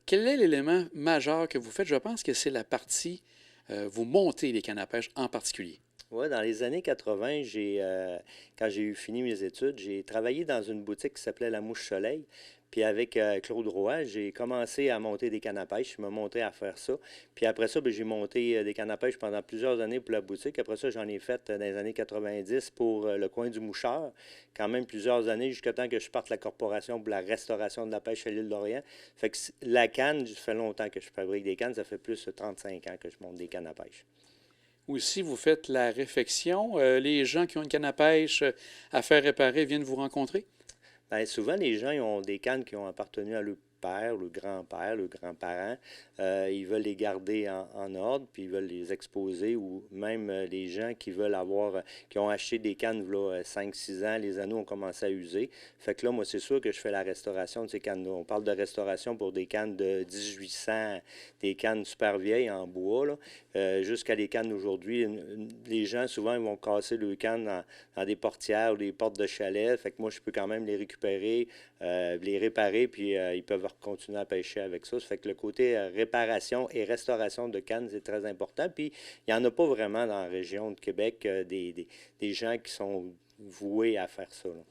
Quel est l'élément majeur que vous faites? Je pense que c'est la partie, vous montez les cannes à pêche en particulier. Ouais, dans les années 80, quand j'ai eu fini mes études, j'ai travaillé dans une boutique qui s'appelait La Mouche Soleil. Puis avec Claude Roy, j'ai commencé à monter des cannes à pêche. Je me montais à faire ça. Puis après ça, ben, j'ai monté des cannes à pêche pendant plusieurs années pour la boutique. Après ça, j'en ai fait dans les années 90 pour le coin du Moucheur. Quand même plusieurs années, jusqu'à temps que je parte la corporation pour la restauration de la pêche à l'île d'Orléans. Fait que la canne, ça fait longtemps que je fabrique des cannes. Ça fait plus de 35 ans que je monte des cannes à pêche. Aussi, vous faites la réfection. Les gens qui ont une canne à pêche à faire réparer viennent vous rencontrer. Bien, souvent, les gens ils ont des cannes qui ont appartenu à leur père, le grand-parent. Ils veulent les garder en ordre, puis ils veulent les exposer, ou même les gens qui veulent qui ont acheté des cannes là, 5-6 ans, les anneaux ont commencé à user. Fait que là, moi, c'est sûr que je fais la restauration de ces cannes-là. On parle de restauration pour des cannes de 1800, des cannes super vieilles en bois, là, jusqu'à des cannes d'aujourd'hui. Les gens, souvent, ils vont casser leurs cannes dans des portières ou des portes de chalet. Fait que moi, je peux quand même les récupérer, les réparer, puis ils peuvent continuer à pêcher avec ça. Ça fait que le côté réparation et restauration de cannes, c'est très important. Puis, il n'y en a pas vraiment dans la région de Québec des gens qui sont voués à faire ça, là.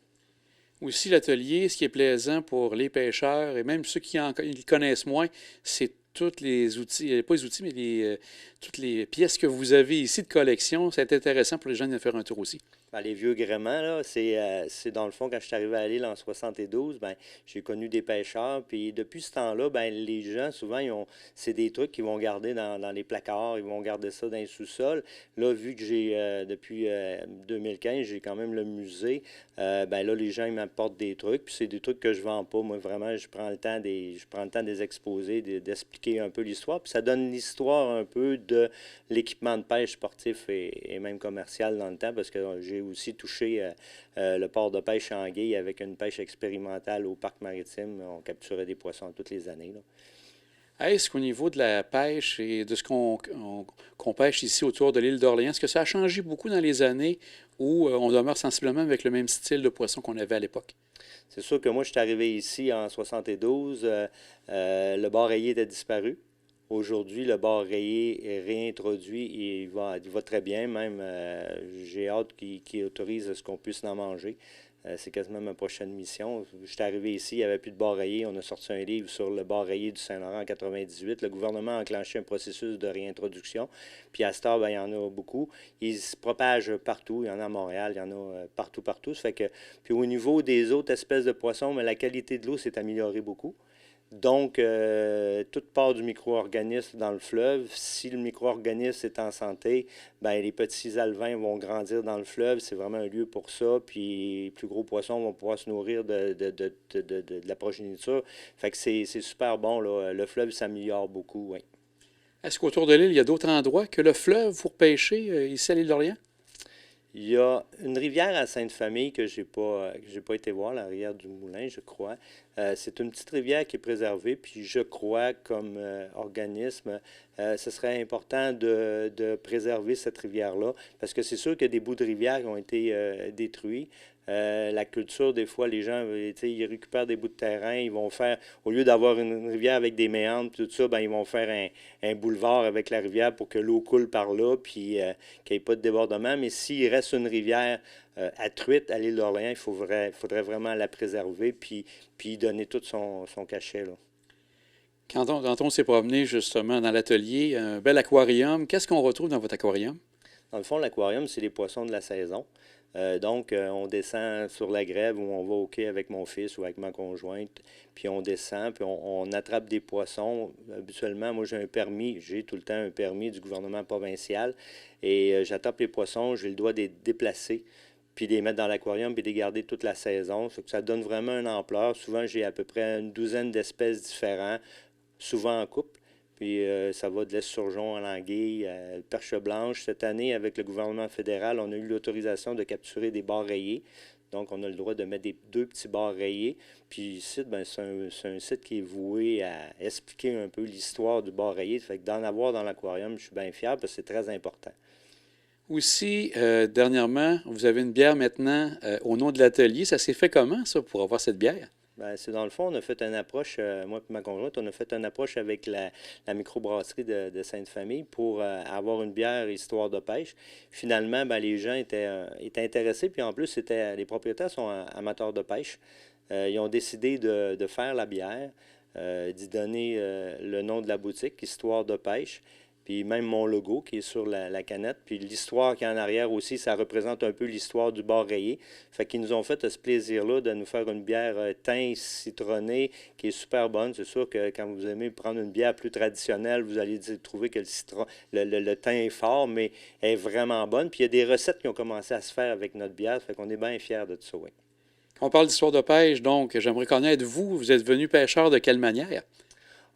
Aussi, l'atelier, ce qui est plaisant pour les pêcheurs et même ceux qui ils connaissent moins, c'est tous les outils, pas les outils, mais toutes les pièces que vous avez ici de collection. C'est intéressant pour les gens de faire un tour aussi. Ben, les vieux gréements, là, c'est dans le fond, quand je suis arrivé à l'île en 72, ben, j'ai connu des pêcheurs. Puis depuis ce temps-là, ben, les gens, souvent, c'est des trucs qu'ils vont garder dans les placards, ils vont garder ça dans les sous-sols. Là, vu que depuis 2015, j'ai quand même le musée, ben là, les gens, ils m'apportent des trucs. Puis c'est des trucs que je vends pas. Moi, vraiment, je prends le temps de les exposer, d'expliquer un peu l'histoire. Puis ça donne l'histoire un peu de l'équipement de pêche sportif et même commercial dans le temps, parce que j'ai aussi touché le port de pêche Anguille avec une pêche expérimentale au parc maritime. On capturait des poissons toutes les années, là. Est-ce qu'au niveau de la pêche et de ce qu'on pêche ici autour de l'île d'Orléans, est-ce que ça a changé beaucoup dans les années où on demeure sensiblement avec le même style de poisson qu'on avait à l'époque? C'est sûr que moi, je suis arrivé ici en 72. Le bar rayé était disparu. Aujourd'hui, le bar rayé est réintroduit et il va très bien. Même, j'ai hâte qu'il autorise ce qu'on puisse en manger. C'est quasiment ma prochaine mission. Je suis arrivé ici, il n'y avait plus de bar rayé. On a sorti un livre sur le bar rayé du Saint-Laurent en 98. Le gouvernement a enclenché un processus de réintroduction. Puis à cette heure, ben, il y en a beaucoup. Ils se propagent partout. Il y en a à Montréal, il y en a partout, partout. Ça fait que, puis au niveau des autres espèces de poissons, mais la qualité de l'eau s'est améliorée beaucoup. Donc, toute part du micro-organisme dans le fleuve. Si le micro-organisme est en santé, ben, les petits alevins vont grandir dans le fleuve. C'est vraiment un lieu pour ça. Puis, les plus gros poissons vont pouvoir se nourrir de la progéniture. Fait que c'est super bon, là. Le fleuve s'améliore beaucoup, oui. Est-ce qu'autour de l'île, il y a d'autres endroits que le fleuve pour pêcher ici à l'île d'Orléans? Il y a une rivière à Sainte-Famille que j'ai pas été voir, la rivière du Moulin, je crois. C'est une petite rivière qui est préservée, puis je crois, comme organisme, ce serait important de préserver cette rivière-là, parce que c'est sûr qu'il y a des bouts de rivière qui ont été détruits. La culture, des fois, les gens, ils récupèrent des bouts de terrain, ils vont faire, au lieu d'avoir une rivière avec des méandres, tout ça, ben, ils vont faire un boulevard avec la rivière pour que l'eau coule par là, puis qu'il n'y ait pas de débordement. Mais s'il reste une rivière à truite à l'île d'Orléans, faudrait vraiment la préserver, puis donner tout son cachet, là. Quand on s'est promené justement dans l'atelier, un bel aquarium, qu'est-ce qu'on retrouve dans votre aquarium? Dans le fond, l'aquarium, c'est les poissons de la saison. Donc, on descend sur la grève où on va au quai avec mon fils ou avec ma conjointe, puis on descend, puis on attrape des poissons. Habituellement, moi, j'ai tout le temps un permis du gouvernement provincial, et j'attrape les poissons, j'ai le droit de les déplacer, puis de les mettre dans l'aquarium, puis de les garder toute la saison. Ça donne vraiment une ampleur. Souvent, j'ai à peu près une douzaine d'espèces différentes, souvent en couple. Puis ça va de l'esturgeon à l'anguille, perche blanche. Cette année, avec le gouvernement fédéral, on a eu l'autorisation de capturer des bars rayés. Donc, on a le droit de mettre deux petits bars rayés. Puis ici, ben, c'est un site qui est voué à expliquer un peu l'histoire du bar rayé. Fait que d'en avoir dans l'aquarium, je suis bien fier parce que c'est très important. Aussi, dernièrement, vous avez une bière maintenant au nom de l'atelier. Ça s'est fait comment, ça, pour avoir cette bière? Ben, c'est dans le fond, on a fait une approche, moi et ma conjointe, on a fait une approche avec la microbrasserie de Sainte-Famille pour avoir une bière histoire de pêche. Finalement, ben, les gens étaient intéressés, puis en plus, les propriétaires sont amateurs de pêche. Ils ont décidé de faire la bière, d'y donner le nom de la boutique, Histoire de pêche. Puis même mon logo qui est sur la canette. Puis l'histoire qui est en arrière aussi, ça représente un peu l'histoire du bar rayé. Fait qu'ils nous ont fait ce plaisir-là de nous faire une bière thym citronnée qui est super bonne. C'est sûr que quand vous aimez prendre une bière plus traditionnelle, vous allez trouver que le thym est fort, mais elle est vraiment bonne. Puis il y a des recettes qui ont commencé à se faire avec notre bière. Fait qu'on est bien fiers de tout ça, oui. On parle d'histoire de pêche, donc j'aimerais connaître, vous êtes venu pêcheur de quelle manière?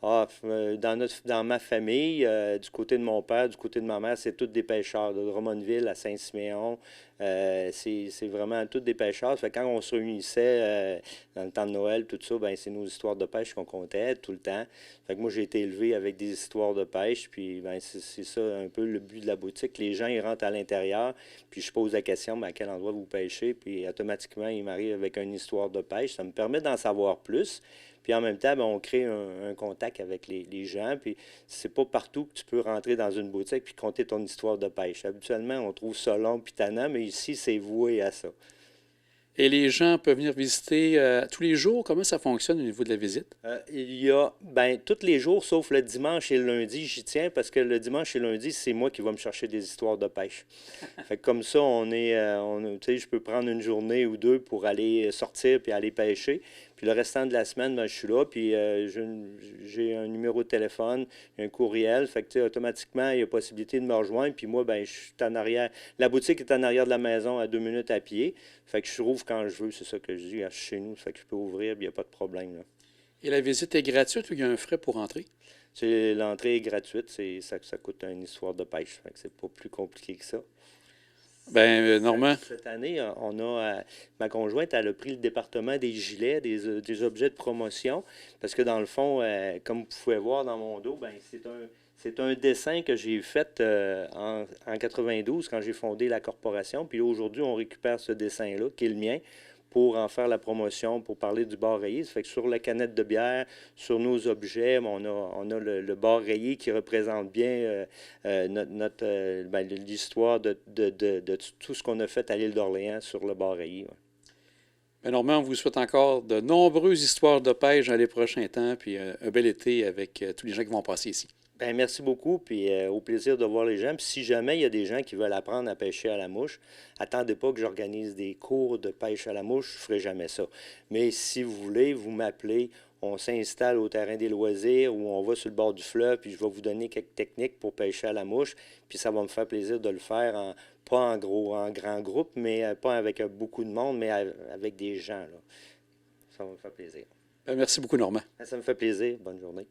Ah, dans ma famille, du côté de mon père, du côté de ma mère, c'est tous des pêcheurs. De Drummondville à Saint-Siméon, c'est vraiment tous des pêcheurs. Fait que quand on se réunissait dans le temps de Noël, tout ça, ben, c'est nos histoires de pêche qu'on comptait tout le temps. Fait que moi, j'ai été élevé avec des histoires de pêche. Puis ben, c'est ça un peu le but de la boutique. Les gens, ils rentrent à l'intérieur, puis je pose la question, ben, à quel endroit vous pêchez? Puis automatiquement, ils m'arrivent avec une histoire de pêche. Ça me permet d'en savoir plus. Puis en même temps, ben, on crée un contact avec les gens. Puis c'est pas partout que tu peux rentrer dans une boutique puis conter ton histoire de pêche. Habituellement, on trouve ça long puis tannant, mais ici, c'est voué à ça. Et les gens peuvent venir visiter tous les jours. Comment ça fonctionne au niveau de la visite? Il y a, ben, tous les jours, sauf le dimanche et le lundi, j'y tiens parce que le dimanche et le lundi, c'est moi qui vais me chercher des histoires de pêche. Fait que comme ça, tu sais, je peux prendre une journée ou deux pour aller sortir puis aller pêcher. Puis le restant de la semaine, ben, je suis là, puis j'ai un numéro de téléphone, un courriel. Fait que, tu sais, automatiquement, il y a possibilité de me rejoindre. Puis moi, ben, je suis en arrière. La boutique est en arrière de la maison à 2 minutes à pied. Fait que je rouvre quand je veux, c'est ça que je dis, chez nous. Fait que je peux ouvrir, puis il n'y a pas de problème, là. Et la visite est gratuite ou il y a un frais pour entrer? L'entrée est gratuite, ça coûte une histoire de pêche. Fait que c'est pas plus compliqué que ça. Ben, Normand, Cette année, ma conjointe, elle a pris le département des gilets, des objets de promotion, parce que dans le fond, comme vous pouvez voir dans mon dos, ben, c'est un dessin que j'ai fait en 92 quand j'ai fondé la corporation. Puis aujourd'hui, on récupère ce dessin-là, qui est le mien, pour en faire la promotion, pour parler du bar rayé. Ça fait que sur la canette de bière, sur nos objets, on a le bar rayé qui représente bien ben, l'histoire de tout ce qu'on a fait à l'île d'Orléans sur le bar rayé. Ouais. ben Normand, on vous souhaite encore de nombreuses histoires de pêche dans les prochains temps, puis un bel été avec tous les gens qui vont passer ici. Ben, merci beaucoup, puis au plaisir de voir les gens. Puis si jamais il y a des gens qui veulent apprendre à pêcher à la mouche, attendez pas que j'organise des cours de pêche à la mouche, je ne ferai jamais ça. Mais si vous voulez, vous m'appelez, on s'installe au terrain des loisirs ou on va sur le bord du fleuve, puis je vais vous donner quelques techniques pour pêcher à la mouche, puis ça va me faire plaisir de le faire, pas en grand groupe, mais pas avec beaucoup de monde, mais avec des gens, là. Ça va me faire plaisir. Ben, merci beaucoup, Normand. Ça me fait plaisir. Bonne journée.